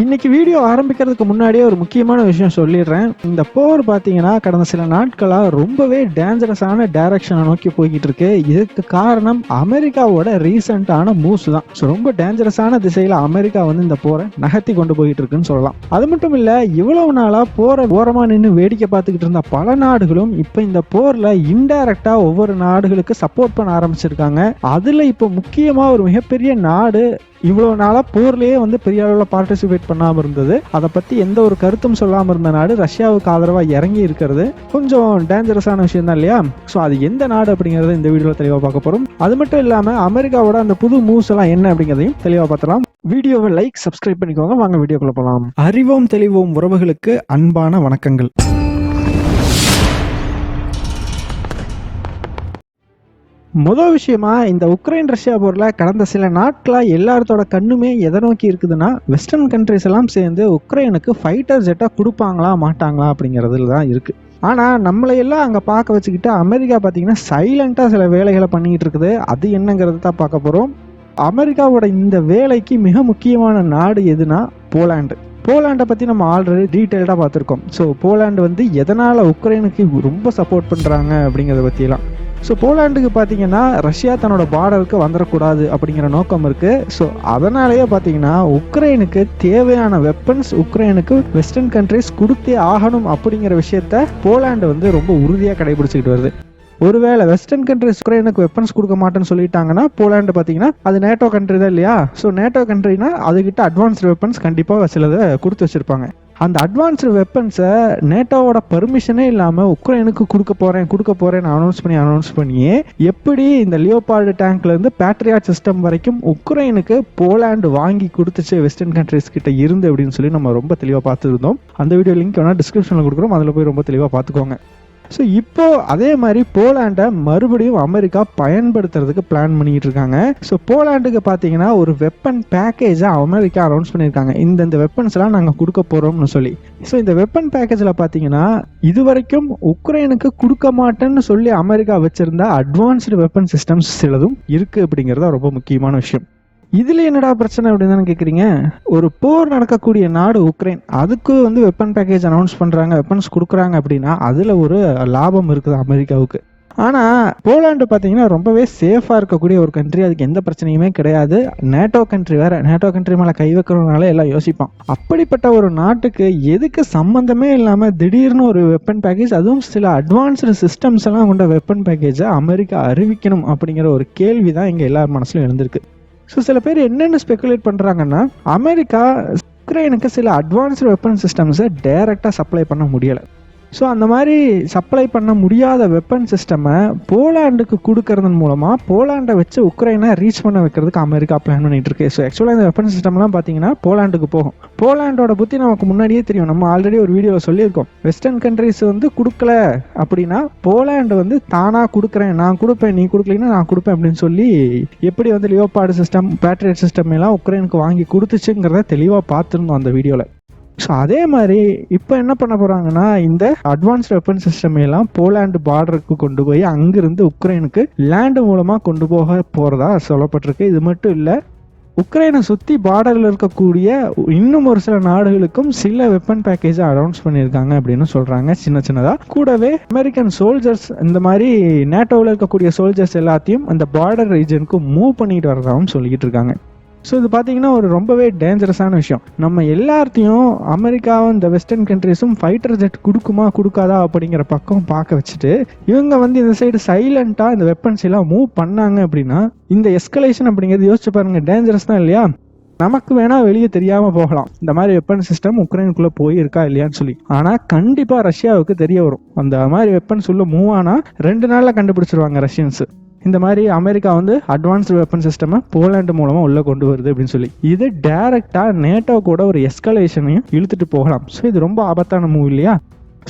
இன்னைக்கு வீடியோ ஆரம்பிக்கிறதுக்கு முன்னாடியே ஒரு முக்கியமான விஷயம் சொல்லிடுறேன். இந்த போர் பார்த்தீங்கன்னா கடந்த சில நாட்களாக ரொம்பவே டேஞ்சரஸான டைரக்ஷனை நோக்கி போய்கிட்டு இருக்கு. இதுக்கு காரணம் அமெரிக்காவோட ரீசெண்டான மூவ்ஸ் தான். ஸோ ரொம்ப டேஞ்சரஸான திசையில் அமெரிக்கா வந்து இந்த போரை நகர்த்தி கொண்டு போயிட்டு இருக்குன்னு சொல்லலாம். அது மட்டும் இல்லை, இவ்வளவு நாளாக போரை ஓரமாக நின்று வேடிக்கை பார்த்துக்கிட்டு இருந்த பல நாடுகளும் இப்போ இந்த போரில் இன்டைரக்டாக ஒவ்வொரு நாடுகளுக்கு சப்போர்ட் பண்ண ஆரம்பிச்சிருக்காங்க. அதில் இப்போ முக்கியமாக ஒரு மிகப்பெரிய நாடு இவ்வளவு நாளா போர்லயே வந்து பெரிய அளவில் பார்ட்டிசிபேட் பண்ணாம இருந்தது, அதை பத்தி எந்த ஒரு கருத்தும் சொல்லாம இருந்த நாடு ரஷ்யாவுக்கு ஆதரவா இறங்கி இருக்கிறது கொஞ்சம் டேஞ்சரஸான விஷயம் தான் இல்லையா? ஸோ அது எந்த நாடு அப்படிங்கறத இந்த வீடியோல தெளிவா பார்க்க போறோம். அது மட்டும் இல்லாம அமெரிக்காவோட அந்த புது மூவ்ஸ் எல்லாம் என்ன அப்படிங்கிறதையும் தெளிவா பார்க்கலாம். வீடியோவை லைக், சப்ஸ்கிரைப் பண்ணிக்கோங்க. வாங்க வீடியோக்குள்ள போலாம். அறிவோம் தெளிவோம் உறவுகளுக்கு அன்பான வணக்கங்கள். முதல் விஷயமா, இந்த உக்ரைன் ரஷ்யா போர்ல கடந்த சில நாட்களா எல்லாத்தோட கண்ணுமே எதை நோக்கி இருக்குதுன்னா, வெஸ்டர்ன் கண்ட்ரிஸ் எல்லாம் சேர்ந்து உக்ரைனுக்கு ஃபைட்டர் ஜெட்டா கொடுப்பாங்களா மாட்டாங்களா அப்படிங்கிறதுல தான் இருக்கு. ஆனா நம்மளையெல்லாம் அங்க பார்க்க வச்சுக்கிட்டு அமெரிக்கா பார்த்தீங்கன்னா சைலண்டா சில வேலைகளை பண்ணிட்டு இருக்குது. அது என்னங்கிறது தான் பார்க்க போறோம். அமெரிக்காவோட இந்த வேலைக்கு மிக முக்கியமான நாடு எதுனா போலாண்டு. போலாண்டை பற்றி நம்ம ஆல்ரெடி டீட்டெயில்டாக பார்த்துருக்கோம். ஸோ போலாண்டு வந்து எதனால் உக்ரைனுக்கு ரொம்ப சப்போர்ட் பண்ணுறாங்க அப்படிங்கிறத பற்றியெல்லாம். ஸோ போலாண்டுக்கு பார்த்தீங்கன்னா ரஷ்யா தன்னோட பார்டருக்கு வந்துடக்கூடாது அப்படிங்கிற நோக்கம் இருக்குது. ஸோ அதனாலேயே பார்த்தீங்கன்னா உக்ரைனுக்கு தேவையான வெப்பன்ஸ் உக்ரைனுக்கு வெஸ்டர்ன் கண்ட்ரிஸ் கொடுத்தே ஆகணும் அப்படிங்கிற விஷயத்த போலாண்டு வந்து ரொம்ப உறுதியாக கடைபிடிச்சிக்கிட்டு வருது. ஒருவேளை வெஸ்டர்ன் கண்ட்ரிஸ் உக்ரைனுக்கு வெப்பன்ஸ் கொடுக்க மாட்டேன்னு சொல்லிட்டாங்கன்னா போலாண்டு பார்த்தீங்கன்னா அது நேட்டோ கண்ட்ரி தான் இல்லையா? ஸோ நேட்டோ கண்ட்ரினா அதுகிட்ட அட்வான்ஸ்டு வெப்பன்ஸ் கண்டிப்பாக சிலதை கொடுத்து வச்சிருப்பாங்க. அந்த அட்வான்ஸ்டு வெப்பன்ஸை நேட்டோவோட பர்மிஷனே இல்லாமல் உக்ரைனுக்கு கொடுக்க போறேன்னு அனௌன்ஸ் பண்ணியே எப்படி இந்த லியோபார்டு டேங்க்ல இருந்து பேட்ரியாட் சிஸ்டம் வரைக்கும் உக்ரைனுக்கு போலாண்டு வாங்கி கொடுத்துச்சு வெஸ்டர்ன் கண்ட்ரிஸ் கிட்ட இருந்து அப்படின்னு சொல்லி நம்ம ரொம்ப தெளிவாக பார்த்துருந்தோம். அந்த வீடியோ லிங்க் வேணா டிஸ்கிரிப்ஷனில் கொடுக்குறோம், அதில் போய் ரொம்ப தெளிவாக பார்த்துக்கோங்க. ஸோ இப்போ அதே மாதிரி போலாண்டை மறுபடியும் அமெரிக்கா பயன்படுத்துறதுக்கு பிளான் பண்ணிட்டு இருக்காங்க. ஸோ போலாண்டுக்கு பார்த்தீங்கன்னா ஒரு வெப்பன் பேக்கேஜை அமெரிக்கா அனௌன்ஸ் பண்ணியிருக்காங்க. இந்த வெப்பன்ஸ் எல்லாம் நாங்கள் கொடுக்க போறோம்னு சொல்லி. ஸோ இந்த வெப்பன் பேக்கேஜில் பார்த்தீங்கன்னா இது வரைக்கும் உக்ரைனுக்கு கொடுக்க மாட்டேன்னு சொல்லி அமெரிக்கா வச்சிருந்த அட்வான்ஸ்டு வெப்பன் சிஸ்டம்ஸ் சிலதும் இருக்கு அப்படிங்கிறது ரொம்ப முக்கியமான விஷயம். இதுல என்னடா பிரச்சனை அப்படின்னு தானே கேட்குறீங்க? ஒரு போர் நடக்கக்கூடிய நாடு உக்ரைன், அதுக்கு வந்து வெப்பன் பேக்கேஜ் அனௌன்ஸ் பண்றாங்க, வெப்பன்ஸ் கொடுக்குறாங்க அப்படின்னா அதுல ஒரு லாபம் இருக்குது அமெரிக்காவுக்கு. ஆனா போலாண்டு பாத்தீங்கன்னா ரொம்பவே சேஃபா இருக்கக்கூடிய ஒரு கண்ட்ரி, அதுக்கு எந்த பிரச்சனையுமே கிடையாது. நேட்டோ கண்ட்ரி வேற, நேட்டோ கண்ட்ரி மேல கை வைக்கிறதுனால எல்லாம் யோசிப்பான். அப்படிப்பட்ட ஒரு நாட்டுக்கு எதுக்கு சம்பந்தமே இல்லாம திடீர்னு ஒரு வெப்பன் பேக்கேஜ், அதுவும் சில அட்வான்ஸ்டு சிஸ்டம்ஸ் எல்லாம் கொண்ட வெப்பன் பேக்கேஜை அமெரிக்கா அறிவிக்கணும் அப்படிங்கிற ஒரு கேள்விதான் இங்க எல்லார் மனசுலும் எழுந்திருக்கு. ஸோ சில பேர் என்னென்ன ஸ்பெகுலேட் பண்ணுறாங்கன்னா, அமெரிக்கா உக்ரைனுக்கு சில அட்வான்ஸ்டு வெப்பன் சிஸ்டம்ஸை டைரெக்டாக சப்ளை பண்ண முடியலை. ஸோ அந்த மாதிரி சப்ளை பண்ண முடியாத வெப்பன் சிஸ்டமை போலாண்டுக்கு கொடுக்கறதன் மூலமாக போலாண்டை வச்சு உக்ரைனை ரீச் பண்ண வைக்கிறதுக்கு அமெரிக்கா பிளான் பண்ணிட்டு இருக்கு. ஸோ ஆக்சுவலாக இந்த வெப்பன் சிஸ்டம்லாம் பார்த்தீங்கன்னா போலாண்டுக்கு போகும். போலாண்டோட புத்தி நமக்கு முன்னாடியே தெரியும், நம்ம ஆல்ரெடி ஒரு வீடியோவில் சொல்லியிருக்கோம். வெஸ்டர்ன் கண்ட்ரிஸ் வந்து கொடுக்கல அப்படின்னா போலாண்டு வந்து தானாக கொடுக்குறேன், நான் கொடுப்பேன், நீ கொடுக்கலன்னா நான் கொடுப்பேன் அப்படின்னு சொல்லி எப்படி வந்து லியோபார்டு சிஸ்டம், பேட்ரியட் சிஸ்டம் எல்லாம் உக்ரைனுக்கு வாங்கி கொடுத்துச்சுங்கிறத தெளிவாக பார்த்துருந்தோம் அந்த வீடியோவில். ஸோ அதே மாதிரி இப்போ என்ன பண்ண போகிறாங்கன்னா, இந்த அட்வான்ஸ்டு வெப்பன் சிஸ்டம் எல்லாம் போலாண்டு பார்டருக்கு கொண்டு போய் அங்கிருந்து உக்ரைனுக்கு லேண்டு மூலமாக கொண்டு போக போகிறதா சொல்லப்பட்டிருக்கு. இது மட்டும் இல்லை, உக்ரைனை சுற்றி பார்டரில் இருக்கக்கூடிய இன்னும் ஒரு சில நாடுகளுக்கும் சில வெப்பன் பேக்கேஜை அனௌன்ஸ் பண்ணியிருக்காங்க அப்படின்னு சொல்கிறாங்க. சின்னதாக கூடவே அமெரிக்கன் சோல்ஜர்ஸ், இந்த மாதிரி நேட்டோவில் இருக்கக்கூடிய சோல்ஜர்ஸ் எல்லாத்தையும் அந்த பார்டர் ரீஜனுக்கு மூவ் பண்ணிட்டு வர்றதாகவும் சொல்லிக்கிட்டு இருக்காங்க. ஸோ இது பார்த்தீங்கன்னா ஒரு ரொம்பவே டேஞ்சரஸான விஷயம். நம்ம எல்லாத்தையும் அமெரிக்காவும் இந்த வெஸ்டர்ன் கண்ட்ரிஸும் ஃபைட்டர் ஜெட் கொடுக்குமா கொடுக்காதா அப்படிங்கிற பக்கம் பார்க்க வச்சுட்டு இவங்க வந்து இந்த சைடு சைலண்டாக இந்த வெப்பன்ஸ் எல்லாம் மூவ் பண்ணாங்க அப்படின்னா இந்த எஸ்கலேஷன் அப்படிங்கிறது யோசிச்சு பாருங்க, டேஞ்சரஸ் தான் இல்லையா? நமக்கு வேணா வெளியே தெரியாம போகலாம் இந்த மாதிரி வெப்பன் சிஸ்டம் உக்ரைனுக்குள்ள போயிருக்கா இல்லையான்னு சொல்லி. ஆனா கண்டிப்பா ரஷ்யாவுக்கு தெரிய வரும். அந்த மாதிரி வெப்பன்ஸ் உள்ள மூவ் ஆனா 2 நாள்ல கண்டுபிடிச்சிருவாங்க ரஷ்யன்ஸ். இந்த மாதிரி அமெரிக்கா வந்து அட்வான்ஸ்டு வெப்பன் சிஸ்டமை போலாண்டு மூலமா உள்ள கொண்டு வருது அப்படின்னு சொல்லி இது டைரக்டா நேட்டோ கூட ஒரு எஸ்கலேஷனையும் இழுத்துட்டு போகலாம். ஸோ இது ரொம்ப ஆபத்தான மூவ் இல்லையா?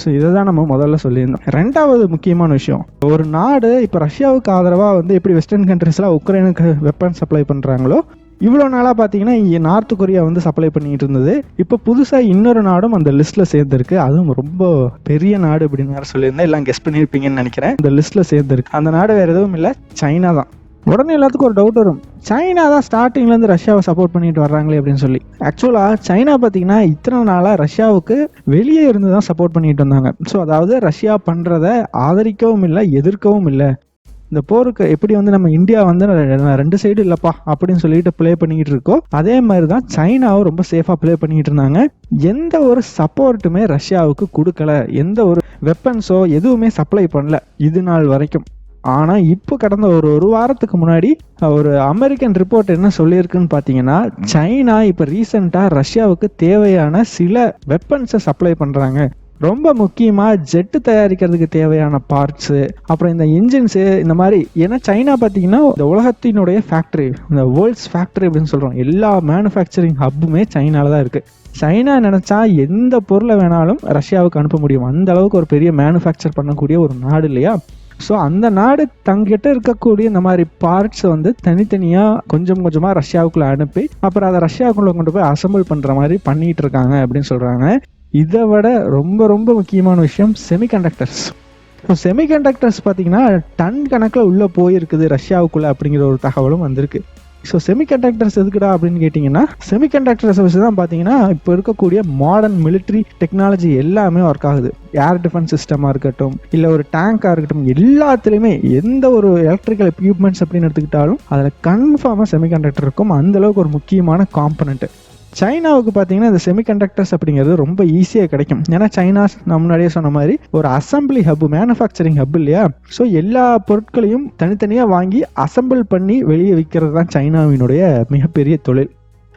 ஸோ இதை தான் நம்ம முதல்ல சொல்லியிருந்தோம். ரெண்டாவது முக்கியமான விஷயம், ஒரு நாடு இப்போ ரஷ்யாவுக்கு ஆதரவாக வந்து எப்படி வெஸ்டர்ன் கண்ட்ரிஸ்லாம் உக்ரைனுக்கு வெப்பன் சப்ளை பண்ணுறாங்களோ, இவ்வளோ நாளாக பார்த்தீங்கன்னா இங்கே நார்த் கொரியா வந்து சப்ளை பண்ணிட்டு இருந்தது. இப்போ புதுசாக இன்னொரு நாடும் அந்த லிஸ்ட்டில் சேர்ந்துருக்கு. அதுவும் ரொம்ப பெரிய நாடு அப்படின்னு வேறு சொல்லியிருந்தேன், எல்லாம் கெஸ் பண்ணியிருப்பீங்கன்னு நினைக்கிறேன். இந்த லிஸ்ட்டில் சேர்ந்துருக்கு. அந்த நாடு வேறு எதுவும் இல்லை, சைனா தான். உடனே எல்லாத்துக்கும் ஒரு டவுட் வரும், சைனா தான் ஸ்டார்டிங்லேருந்து ரஷ்யாவை சப்போர்ட் பண்ணிட்டு வர்றாங்களே அப்படின்னு சொல்லி. ஆக்சுவலாக சைனா பார்த்தீங்கன்னா இத்தனை நாளாக ரஷ்யாவுக்கு வெளியே இருந்து தான் சப்போர்ட் பண்ணிட்டு வந்தாங்க. ஸோ அதாவது ரஷ்யா பண்ணுறத ஆதரிக்கவும் இல்லை, எதிர்க்கவும் இல்லை. இந்த போருக்கு எப்படி வந்து நம்ம இந்தியா வந்து 2 சைடு இல்லப்பா அப்படின்னு சொல்லிட்டு பிளே பண்ணிக்கிட்டு இருக்கோம், அதே மாதிரி தான் சைனாவும் ரொம்ப சேஃபா பிளே பண்ணிட்டு இருந்தாங்க. எந்த ஒரு சப்போர்ட்டுமே ரஷ்யாவுக்கு கொடுக்கல, எந்த ஒரு வெப்பன்ஸோ எதுவுமே சப்ளை பண்ணல இது நாள் வரைக்கும். ஆனா இப்போ கடந்த ஒரு வாரத்துக்கு முன்னாடி ஒரு அமெரிக்கன் ரிப்போர்ட் என்ன சொல்லியிருக்குன்னு பாத்தீங்கன்னா, சைனா இப்ப ரீசெண்டா ரஷ்யாவுக்கு தேவையான சில வெப்பன்ஸை சப்ளை பண்றாங்க. ரொம்ப முக்கியமாக ஜெட்டு தயாரிக்கிறதுக்கு தேவையான பார்ட்ஸு, அப்புறம் இந்த இன்ஜின்ஸு, இந்த மாதிரி. ஏன்னா சைனா பார்த்தீங்கன்னா இந்த உலகத்தினுடைய ஃபேக்ட்ரி, இந்த வேர்ல்ட்ஸ் ஃபேக்ட்ரி அப்படின்னு சொல்கிறோம், எல்லா மேனுஃபேக்சரிங் ஹப்புமே சைனால தான் இருக்குது. சைனா நினச்சா எந்த பொருளை வேணாலும் ரஷ்யாவுக்கு அனுப்ப முடியும், அந்த அளவுக்கு ஒரு பெரிய மேனுஃபேக்சர் பண்ணக்கூடிய ஒரு நாடு இல்லையா. ஸோ அந்த நாடு தங்கிட்ட இருக்கக்கூடிய இந்த மாதிரி பார்ட்ஸ் வந்து தனித்தனியாக கொஞ்சம் கொஞ்சமாக ரஷ்யாவுக்குள்ளே அனுப்பி அப்புறம் அதை ரஷ்யாவுக்குள்ளே கொண்டு போய் அசம்பிள் பண்ணுற மாதிரி பண்ணிகிட்டு இருக்காங்க அப்படின்னு சொல்கிறாங்க. இதை விட ரொம்ப ரொம்ப முக்கியமான விஷயம் செமிகண்டக்டர்ஸ். ஸோ செமிகண்டக்டர்ஸ் பார்த்தீங்கன்னா டன் கணக்கில் உள்ளே போயிருக்குது ரஷ்யாவுக்குள்ளே அப்படிங்கிற ஒரு தகவலும் வந்திருக்கு. ஸோ செமிகண்டக்டர்ஸ் எதுக்குடா அப்படின்னு கேட்டிங்கன்னா, செமிகண்டக்டர்ஸ் வச்சு தான் பார்த்தீங்கன்னா இப்போ இருக்கக்கூடிய மாடர்ன் மிலிட்ரி டெக்னாலஜி எல்லாமே ஒர்க் ஆகுது. ஏர் டிஃபென்ஸ் சிஸ்டமாக இருக்கட்டும், இல்லை ஒரு டேங்காக இருக்கட்டும், எல்லாத்துலேயுமே எந்த ஒரு எலக்ட்ரிக்கல் எக்யூப்மெண்ட்ஸ் அப்படின்னு எடுத்துக்கிட்டாலும் அதில் கன்ஃபார்மாக செமிகண்டக்டர் இருக்கும். அந்தளவுக்கு ஒரு முக்கியமான காம்பனண்ட்டு. சைனாவுக்கு பார்த்தீங்கன்னா இந்த செமிகண்டக்டர்ஸ் அப்படிங்கிறது ரொம்ப ஈஸியாக கிடைக்கும். ஏன்னா சைனா நான் முன்னாடியே சொன்ன மாதிரி ஒரு அசம்பிளி ஹப், மேனுஃபேக்சரிங் ஹப் இல்லையா. ஸோ எல்லா பொருட்களையும் தனித்தனியாக வாங்கி அசம்பிள் பண்ணி வெளியே விற்கிறது தான் சைனாவினுடைய மிகப்பெரிய தொழில்.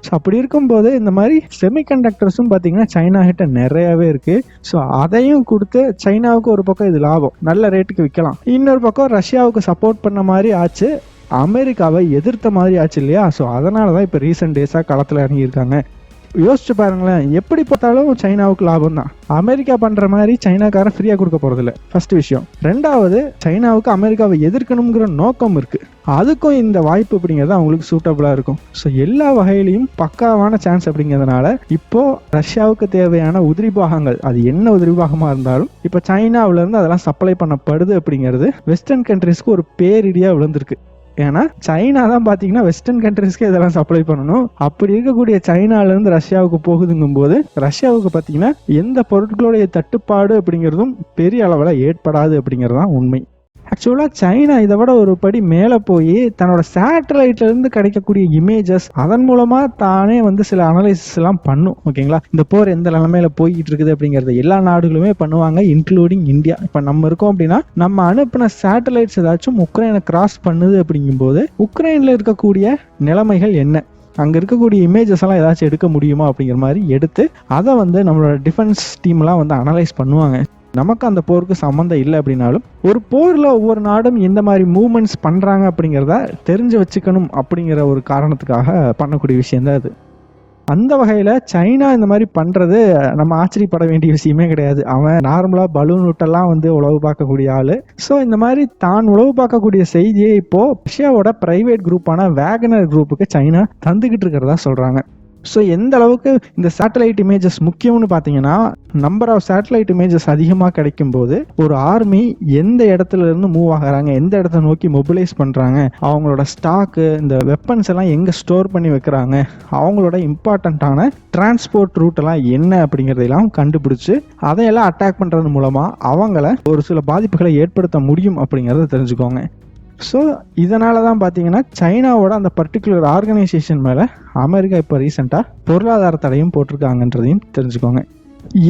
ஸோ அப்படி இருக்கும்போது இந்த மாதிரி செமிகண்டக்டர்ஸும் பார்த்தீங்கன்னா சைனா கிட்ட நிறையாவே இருக்குது. ஸோ அதையும் கொடுத்து சைனாவுக்கு ஒரு பக்கம் இது லாபம், நல்ல ரேட்டுக்கு விற்கலாம். இன்னொரு பக்கம் ரஷ்யாவுக்கு சப்போர்ட் பண்ண மாதிரி ஆச்சு, அமெரிக்காவை எதிர்த்த மாதிரி ஆச்சு இல்லையா. ஸோ அதனால தான் இப்போ ரீசெண்ட் டேஸாக களத்தில் இறங்கியிருக்காங்க. யோசிச்சு பாருங்களேன், எப்படி பார்த்தாலும் சைனாவுக்கு லாபம் தான். அமெரிக்கா பண்ணுற மாதிரி சைனாக்காரன் ஃப்ரீயாக கொடுக்க போகிறதில்ல, ஃபர்ஸ்ட் விஷயம். ரெண்டாவது, சைனாவுக்கு அமெரிக்காவை எதிர்க்கணுங்கிற நோக்கம் இருக்குது, அதுக்கும் இந்த வாய்ப்பு அப்படிங்கிறது அவங்களுக்கு சூட்டபுளாக இருக்கும். ஸோ எல்லா வகையிலையும் பக்காவான சான்ஸ் அப்படிங்கிறதுனால இப்போ ரஷ்யாவுக்கு தேவையான உதிரி பாகங்கள், அது என்ன உதிரி பாகமாக இருந்தாலும் இப்போ சைனாவிலேருந்து அதெல்லாம் சப்ளை பண்ணப்படுது அப்படிங்கிறது வெஸ்டர்ன் கண்ட்ரிஸ்க்கு ஒரு பேரிடியாக விழுந்திருக்கு. ஏன்னா சைனா தான் பார்த்தீங்கன்னா வெஸ்டர்ன் கண்ட்ரிஸ்க்கு இதெல்லாம் சப்ளை பண்ணணும். அப்படி இருக்கக்கூடிய சைனாலேருந்து ரஷ்யாவுக்கு போகுதுங்கும் போது ரஷ்யாவுக்கு பார்த்தீங்கன்னா எந்த பொருட்களுடைய தட்டுப்பாடு அப்படிங்கிறதும் பெரிய அளவில் ஏற்படாது அப்படிங்கிறது தான் உண்மை. ஆக்சுவலாக சைனா இதை விட ஒரு படி மேலே போய் தன்னோட சேட்டலைட்லேருந்து கிடைக்கக்கூடிய இமேஜஸ், அதன் மூலமாக தானே வந்து சில அனலைசிஸ் எல்லாம் பண்ணும். ஓகேங்களா, இந்த போர் எந்த நிலைமையில போய்கிட்டு இருக்குது அப்படிங்கிறது எல்லா நாடுகளுமே பண்ணுவாங்க, இன்க்ளூடிங் இந்தியா. இப்போ நம்ம இருக்கோம் அப்படின்னா நம்ம அனுப்பின சேட்டலைட்ஸ் ஏதாச்சும் உக்ரைனை கிராஸ் பண்ணுது அப்படிங்கும்போது உக்ரைனில் இருக்கக்கூடிய நிலைமைகள் என்ன, அங்கே இருக்கக்கூடிய இமேஜஸ் எல்லாம் ஏதாச்சும் எடுக்க முடியுமா அப்படிங்கிற மாதிரி எடுத்து அதை வந்து நம்மளோட டிஃபென்ஸ் டீம்லாம் வந்து அனலைஸ் பண்ணுவாங்க. நமக்கு அந்த போருக்கு சம்மந்தம் இல்லை அப்படின்னாலும் ஒரு போரில் ஒவ்வொரு நாடும் எந்த மாதிரி மூவ்மெண்ட்ஸ் பண்ணுறாங்க அப்படிங்கிறத தெரிஞ்சு வச்சுக்கணும் அப்படிங்கிற ஒரு காரணத்துக்காக பண்ணக்கூடிய விஷயந்தான் அது. அந்த வகையில் சைனா இந்த மாதிரி பண்ணுறது நம்ம ஆச்சரியப்பட வேண்டிய விஷயமே கிடையாது. அவன் நார்மலாக பலூன் விட்டெல்லாம் வந்து உளவு பார்க்கக்கூடிய ஆள். ஸோ இந்த மாதிரி தான் உளவு பார்க்கக்கூடிய செய்தியை இப்போது ரஷ்யாவோட ப்ரைவேட் குரூப்பான வேகனர் குரூப்புக்கு சைனா தந்துக்கிட்டு இருக்கிறதா சொல்கிறாங்க. ஸோ எந்த அளவுக்கு இந்த சேட்டலைட் இமேஜஸ் முக்கியம்னு பார்த்தீங்கன்னா, நம்பர் ஆஃப் சேட்டலைட் இமேஜஸ் அதிகமாக கிடைக்கும் போது ஒரு ஆர்மி எந்த இடத்துல இருந்து மூவ் ஆகிறாங்க, எந்த இடத்த நோக்கி மொபிலைஸ் பண்ணுறாங்க, அவங்களோட ஸ்டாக்கு, இந்த வெப்பன்ஸ் எல்லாம் எங்கே ஸ்டோர் பண்ணி வைக்கிறாங்க, அவங்களோட இம்பார்ட்டண்ட்டான டிரான்ஸ்போர்ட் ரூட் எல்லாம் என்ன அப்படிங்கிறதெல்லாம் கண்டுபிடிச்சு அதையெல்லாம் அட்டாக் பண்ணுறது மூலமாக அவங்கள ஒரு சில பாதிப்புகளை ஏற்படுத்த முடியும் அப்படிங்கிறத தெரிஞ்சுக்கோங்க. ஸோ இதனால தான் பார்த்தீங்கன்னா சைனாவோட அந்த பர்டிகுலர் ஆர்கனைசேஷன் மேலே அமெரிக்கா இப்போ ரீசெண்டாக பொருளாதார தடையும் போட்டிருக்காங்கன்றதையும் தெரிஞ்சுக்கோங்க.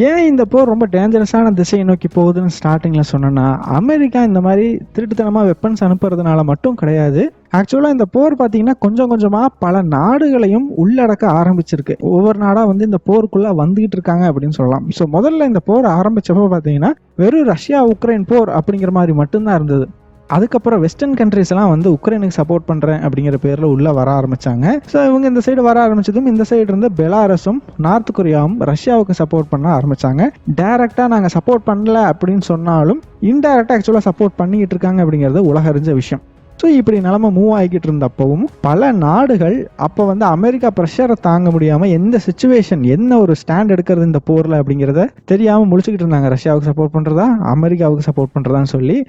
ஏன் இந்த போர் ரொம்ப டேஞ்சரஸான திசையை நோக்கி போகுதுன்னு ஸ்டார்டிங்கில் சொன்னேன்னா, அமெரிக்கா இந்த மாதிரி திருட்டுத்தனமாக வெப்பன்ஸ் அனுப்புறதுனால மட்டும் கிடையாது. ஆக்சுவலாக இந்த போர் பார்த்தீங்கன்னா கொஞ்சம் கொஞ்சமாக பல நாடுகளையும் உள்ளடக்க ஆரம்பிச்சிருக்கு. ஒவ்வொரு நாடாக வந்து இந்த போருக்குள்ளே வந்துகிட்டு இருக்காங்க அப்படின்னு சொல்லலாம். ஸோ முதல்ல இந்த போர் ஆரம்பித்தப்போ பார்த்தீங்கன்னா வெறும் ரஷ்யா உக்ரைன் போர் அப்படிங்கிற மாதிரி மட்டும்தான் இருந்தது. அதுக்கப்புறம் வெஸ்டர்ன் கண்ட்ரிஸ் எல்லாம் வந்து உக்ரைனுக்கு சப்போர்ட் பண்ணுறேன் அப்படிங்கிற பேரில் உள்ளே வர ஆரம்பித்தாங்க. ஸோ இவங்க இந்த சைடு வர ஆரம்பிச்சதும் இந்த சைடு இருந்து பெலாரஸும் நார்த் கொரியாவும் ரஷ்யாவுக்கு சப்போர்ட் பண்ண ஆரம்பித்தாங்க. டைரெக்டாக நாங்கள் சப்போர்ட் பண்ணல அப்படின்னு சொன்னாலும் இன்டைரக்டாக ஆக்சுவலாக சப்போர்ட் பண்ணிக்கிட்டு இருக்காங்க அப்படிங்கிறது உலக அறிஞ்ச விஷயம். ஸோ இப்படி நிலைமை மூவ் ஆகிக்கிட்டு இருந்தப்பவும் பல நாடுகள் அப்போ வந்து அமெரிக்கா ப்ரெஷரை தாங்க முடியாமல் எந்த சிச்சுவேஷன், என்ன ஒரு ஸ்டாண்ட் எடுக்கிறது இந்த போரில் அப்படிங்கிறத தெரியாமல் முழிச்சுக்கிட்டு இருந்தாங்க. ரஷ்யாவுக்கு சப்போர்ட் பண்ணுறதா, அமெரிக்காவுக்கு சப்போர்ட் பண்ணுறதான்னு சொல்லி.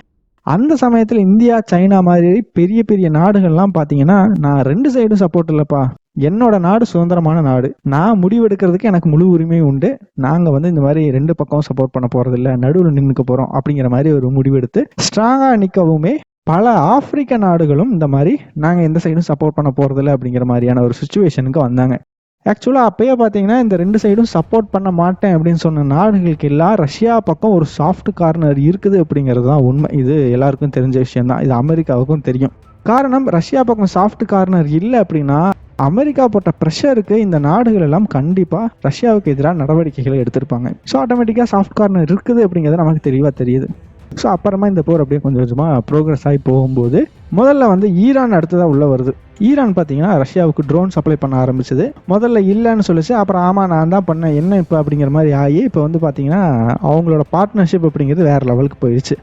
அந்த சமயத்தில் இந்தியா சைனா மாதிரி பெரிய பெரிய நாடுகள்லாம் பார்த்தீங்கன்னா நான் 2 சைடும் சப்போர்ட் இல்லைப்பா, என்னோட நாடு சுதந்திரமான நாடு, நான் முடிவெடுக்கிறதுக்கு எனக்கு முழு உரிமை உண்டு, நாங்கள் இந்த மாதிரி 2 பக்கம் சப்போர்ட் பண்ண போறது இல்லை, நடுவில் நின்றுக்க போகிறோம் அப்படிங்கிற மாதிரி ஒரு முடிவெடுத்து ஸ்ட்ராங்காக நிற்கவுமே பல ஆப்பிரிக்க நாடுகளும் இந்த மாதிரி நாங்கள் எந்த சைடும் சப்போர்ட் பண்ண போறதில்லை அப்படிங்கிற மாதிரியான ஒரு சுச்சுவேஷனுக்கு வந்தாங்க. ஆக்சுவலாக அப்பயே பார்த்தீங்கன்னா இந்த 2 சைடும் சப்போர்ட் பண்ண மாட்டேன் அப்படின்னு சொன்ன நாடுகளுக்கு எல்லாம் ரஷ்யா பக்கம் ஒரு சாஃப்ட் கார்னர் இருக்குது அப்படிங்கிறது தான் உண்மை. இது எல்லாருக்கும் தெரிஞ்ச விஷயம் தான், இது அமெரிக்காவுக்கும் தெரியும். காரணம், ரஷ்யா பக்கம் சாஃப்ட் கார்னர் இல்லை அப்படின்னா அமெரிக்கா போட்ட ப்ரெஷருக்கு இந்த நாடுகள் எல்லாம் கண்டிப்பாக ரஷ்யாவுக்கு எதிராக நடவடிக்கைகளை எடுத்திருப்பாங்க. ஸோ ஆட்டோமேட்டிக்காக சாஃப்ட் கார்னர் இருக்குது அப்படிங்கிறது நமக்கு தெளிவாக தெரியுது. ஸோ அப்புறமா இந்த போர் அப்படியே கொஞ்சம் கொஞ்சமாக ப்ரோக்ரஸ் ஆகி போகும்போது முதல்ல ஈரான் அடுத்ததாக உள்ள வருது. ஈரான் பார்த்தீங்கன்னா ரஷ்யாவுக்கு ட்ரோன் சப்ளை பண்ண ஆரம்பிச்சது. முதல்ல இல்லைன்னு சொல்லிச்சு, அப்புறம் ஆமாம் நான் தான் பண்ணேன் என்ன இப்போ அப்படிங்கிற மாதிரி ஆகி இப்போ பார்த்தீங்கன்னா அவங்களோட பார்ட்னர்ஷிப் அப்படிங்கிறது வேறு லெவலுக்கு போயிடுச்சு.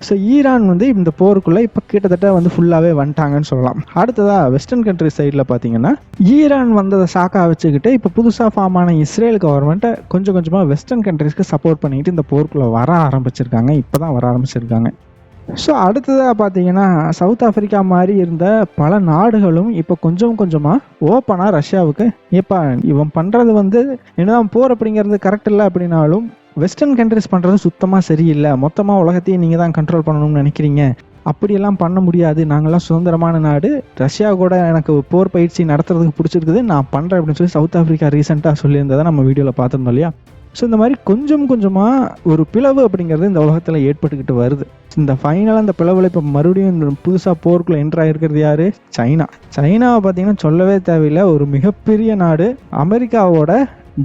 ஸோ ஈரான் இந்த போருக்குள்ளே இப்போ கிட்டத்தட்ட ஃபுல்லாகவே வந்துட்டாங்கன்னு சொல்லலாம். அடுத்ததாக வெஸ்டர்ன் கண்ட்ரி சைடில் பார்த்தீங்கன்னா ஈரான் வந்ததை சாக்கா வச்சுக்கிட்டு இப்போ புதுசாக ஃபார்ம் ஆன இஸ்ரேல் கவர்மெண்ட்டை கொஞ்சம் கொஞ்சமாக வெஸ்டர்ன் கண்ட்ரிஸ்க்கு சப்போர்ட் பண்ணிக்கிட்டு இந்த போருக்குள்ளே வர ஆரம்பிச்சிருக்காங்க. இப்போ தான் வர ஆரம்பிச்சிருக்காங்க. ஸோ அடுத்ததாக பார்த்தீங்கன்னா சவுத் ஆஃப்ரிக்கா மாதிரி இருந்த பல நாடுகளும் இப்போ கொஞ்சம் கொஞ்சமாக ஓப்பனாக ரஷ்யாவுக்கு இப்போ இவன் பண்ணுறது என்னதான் போர் அப்படிங்கிறது கரெக்ட் இல்லை அப்படின்னாலும் வெஸ்டர்ன் கண்ட்ரிஸ் பண்ணுறது சுத்தமாக சரியில்லை, மொத்தமாக உலகத்தையும் நீங்கள் தான் கண்ட்ரோல் பண்ணணும்னு நினைக்கிறீங்க, அப்படியெல்லாம் பண்ண முடியாது, நாங்கள்லாம் சுதந்திரமான நாடு, ரஷ்யா கூட எனக்கு போர் பயிற்சி நடத்துறதுக்கு பிடிச்சிருக்குது, நான் பண்ணுறேன் அப்படின்னு சொல்லி சவுத் ஆஃப்ரிக்கா ரீசெண்டாக சொல்லியிருந்ததை நம்ம வீடியோவில் பார்த்துருந்தோம் இல்லையா. ஸோ இந்த மாதிரி கொஞ்சம் கொஞ்சமாக ஒரு பிளவு அப்படிங்கிறது இந்த உலகத்தில் ஏற்பட்டுக்கிட்டு வருது. இந்த ஃபைனலாக இந்த பிளவில் இப்போ மறுபடியும் இந்த புதுசாக போருக்குள்ளே என்ட்ரு ஆகிருக்கிறது யார்? சைனாவை பார்த்தீங்கன்னா சொல்லவே தேவையில்லை, ஒரு மிகப்பெரிய நாடு, அமெரிக்காவோட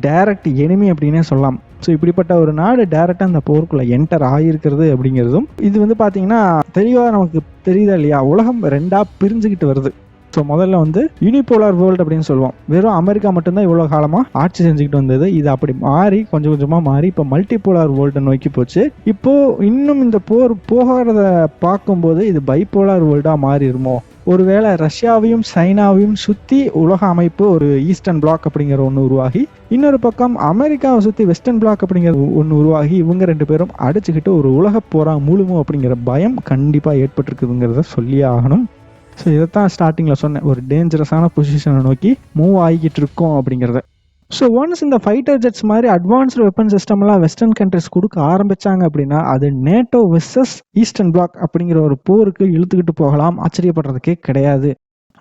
டைரக்ட் எனிமி அப்படின்னே சொல்லலாம். ஸோ இப்படிப்பட்ட ஒரு நாடு டைரக்டாக அந்த போருக்குள்ளே என்டர் ஆகியிருக்கிறது அப்படிங்கிறதும் இது பார்த்தீங்கன்னா தெளிவாக நமக்கு தெரியுதா இல்லையா, உலகம் 2ஆக பிரிஞ்சுக்கிட்டு வருது. ஸோ முதல்ல யூனிபோலார் வேர்ல்டு அப்படின்னு சொல்லுவோம், வெறும் அமெரிக்கா மட்டும்தான் இவ்வளோ காலமாக ஆட்சி செஞ்சுக்கிட்டு வந்தது, இது அப்படி மாறி கொஞ்சம் கொஞ்சமாக மாறி இப்போ மல்டிபோலார் வேர்ல்டை நோக்கி போச்சு. இப்போது இன்னும் இந்த போர் போகிறத பார்க்கும்போது இது பைபோலார் வேர்ல்டாக மாறிடுமோ, ஒருவேளை ரஷ்யாவையும் சைனாவையும் சுற்றி உலக அமைப்பு ஒரு ஈஸ்டர்ன் பிளாக் அப்படிங்கிற ஒன்று உருவாகி, இன்னொரு பக்கம் அமெரிக்காவை சுற்றி வெஸ்டர்ன் பிளாக் அப்படிங்கிற ஒன்று உருவாகி இவங்க 2 பேரும் அடிச்சுக்கிட்டு ஒரு உலக போரா முழுமோ அப்படிங்கிற பயம் கண்டிப்பாக ஏற்பட்டிருக்குதுங்கிறத சொல்லியே ஆகணும். ஸோ இதைத்தான் ஸ்டார்டிங்கில் சொன்னேன், ஒரு டேஞ்சரஸான பொசிஷனை நோக்கி மூவ் ஆகிக்கிட்டு இருக்கோம் அப்படிங்கிறத. ஸோ ஒன்ஸ் இந்த ஃபைட்டர் ஜெட்ஸ் மாதிரி அட்வான்ஸ்டு வெப்பன் சிஸ்டம்லாம் வெஸ்டர்ன் கண்ட்ரிஸ் கொடுக்க ஆரம்பித்தாங்க அப்படின்னா அது நேட்டோ வெர்சஸ் ஈஸ்டர்ன் பிளாக் அப்படிங்கிற ஒரு போருக்கு இழுத்துக்கிட்டு போகலாம், ஆச்சரியப்படுறதுக்கே கிடையாது.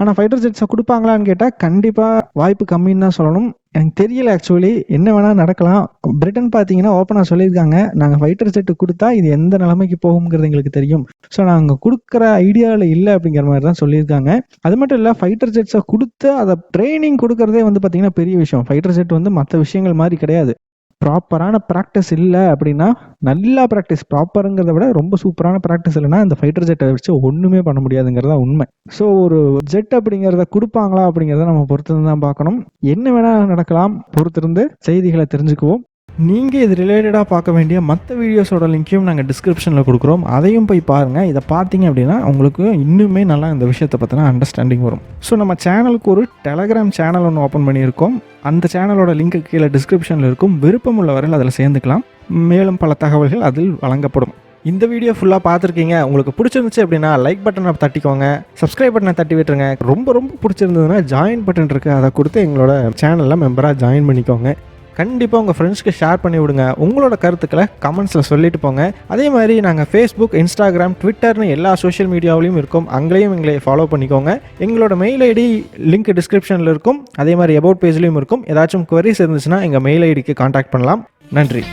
ஆனால் ஃபைட்டர் ஜெட்ஸை கொடுப்பாங்களான்னு கேட்டால் கண்டிப்பாக வாய்ப்பு கம்மின்னு தான் சொல்லணும். எனக்கு தெரியல, ஆக்சுவலி என்ன வேணால் நடக்கலாம். பிரிட்டன் பார்த்தீங்கன்னா ஓப்பனாக சொல்லியிருக்காங்க, நாங்கள் ஃபைட்டர் ஜெட்டு கொடுத்தா இது எந்த நிலைமைக்கு போகுங்கிறது எங்களுக்கு தெரியும், ஸோ நாங்கள் கொடுக்குற ஐடியாவில் இல்லை அப்படிங்கிற மாதிரி தான் சொல்லியிருக்காங்க. அது மட்டும் இல்லை, ஃபைட்டர் ஜெட்ஸை கொடுத்து அதை ட்ரைனிங் கொடுக்குறதே பார்த்தீங்கன்னா பெரிய விஷயம். ஃபைட்டர் ஜெட் மற்ற விஷயங்கள் மாதிரி கிடையாது, ப்ராப்பரான ப்ராக்டிஸ் இல்லை அப்படின்னா, நல்லா ப்ராக்டிஸ், ப்ராப்பருங்கிறத விட ரொம்ப சூப்பரான ப்ராக்டிஸ் இல்லைன்னா இந்த ஃபைட்டர் ஜெட்டை வச்சு ஒன்றுமே பண்ண முடியாதுங்கிறதா உண்மை. ஸோ ஒரு ஜெட் அப்படிங்கிறத கொடுப்பாங்களா அப்படிங்கிறத நம்ம பொறுத்திருந்து தான் பார்க்கணும். என்ன வேணால் நடக்கலாம், பொறுத்திருந்து செய்திகளை தெரிஞ்சுக்குவோம். நீங்கள் இது ரிலேட்டடாக பார்க்க வேண்டிய மற்ற வீடியோஸோட லிங்க்கையும் நாங்கள் டிஸ்கிரிப்ஷனில் கொடுக்குறோம், அதையும் போய் பாருங்கள். இதை பார்த்தீங்க அப்படின்னா உங்களுக்கு இன்னுமே நல்லா இந்த விஷயத்தை பற்றின அண்டர்ஸ்டாண்டிங் வரும். ஸோ நம்ம சேனலுக்கு ஒரு டெலகிராம் சேனல் ஒன்று ஓப்பன் பண்ணியிருக்கோம், அந்த சேனலோட லிங்க்கு கீழே டிஸ்கிரிப்ஷனில் இருக்கும், விருப்பம் உள்ளவர்கள் அதில் சேர்ந்துக்கலாம். மேலும் பல தகவல்கள் அதில் வழங்கப்படும். இந்த வீடியோ ஃபுல்லாக பார்த்துருக்கீங்க, உங்களுக்கு பிடிச்சிருந்துச்சு அப்படின்னா லைக் பட்டனை தட்டிக்கோங்க, சப்ஸ்கிரைப் பட்டனை தட்டி விட்டுருங்க. ரொம்ப பிடிச்சிருந்ததுன்னா ஜாயின் பட்டன் இருக்குது, அதை கொடுத்து எங்களோட சேனலில் மெம்பராக ஜாயின் பண்ணிக்கோங்க. கண்டிப்பாக உங்கள் ஃப்ரெண்ட்ஸ்க்கு ஷேர் பண்ணி விடுங்க, உங்களோட கருத்துக்களை கமெண்ட்ஸில் சொல்லிட்டு போங்க. அதே மாதிரி நாங்கள் ஃபேஸ்புக், இன்ஸ்டாகிராம், ட்விட்டர்னு எல்லா சோஷியல் மீடியாவிலையும் இருக்கும், அங்கேயும் எங்களை ஃபாலோ பண்ணிக்கோங்க. எங்களோட மெயில் ஐடி லிங்க் டிஸ்கிரிப்ஷனில் இருக்கும், அதே மாதிரி அபவுட் பேஜ்லேயும் இருக்கும். ஏதாச்சும் குவரிஸ் இருந்துச்சுன்னா எங்கள் மெயில் ஐடிக்கு காண்டாக்ட் பண்ணலாம். நன்றி.